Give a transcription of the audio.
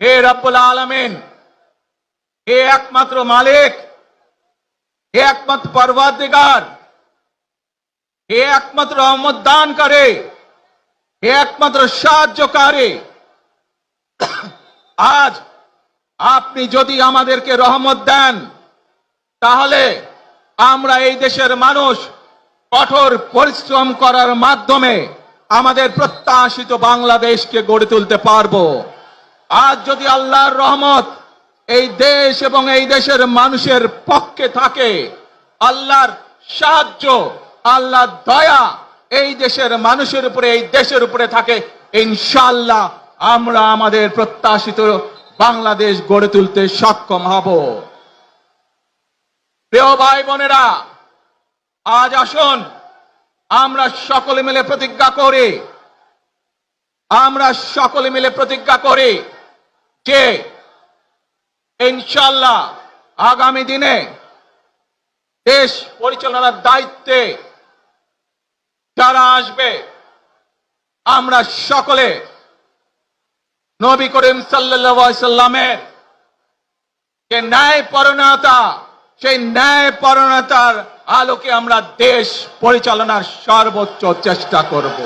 হে রব্বুল আলামিন, হে একমাত্র মালিক, হে একমাত্র পরওয়ারদিগার, হে একমাত্র রহমত দানকারী, হে একমাত্র সাহায্যকারী, আজ আপনি যদি আমাদেরকে রহমত দেন, তাহলে আমরা এই দেশের মানুষ কঠোর পরিশ্রম করার মাধ্যমে আমাদের প্রত্যাশিত বাংলাদেশকে গড়ে তুলতে পারবো। আজ যদি আল্লাহর রহমত এই দেশ এবং এই দেশের মানুষের পক্ষে থাকে, আল্লাহর সাহায্য, আল্লাহর দয়া এই দেশের মানুষের উপরে, এই দেশের উপরে থাকে, ইনশাআল্লাহ আমরা আমাদের প্রত্যাশিত বাংলাদেশ গড়ে তুলতে সক্ষম হব। প্রিয় ভাই বোনেরা, আজ আসুন আমরা সকলে মিলে প্রতিজ্ঞা করি যে ইনশাআল্লাহ আগামী দিনে দেশ পরিচালনার দায়িত্বে যারা আসবে, আমরা সকলে নবী করিম সাল্লাল্লাহু আলাইহি সাল্লামের যে ন্যায়পরায়ণতা, সেই ন্যায়পরায়ণতার আলোকে আমরা দেশ পরিচালনার সর্বোচ্চ চেষ্টা করব।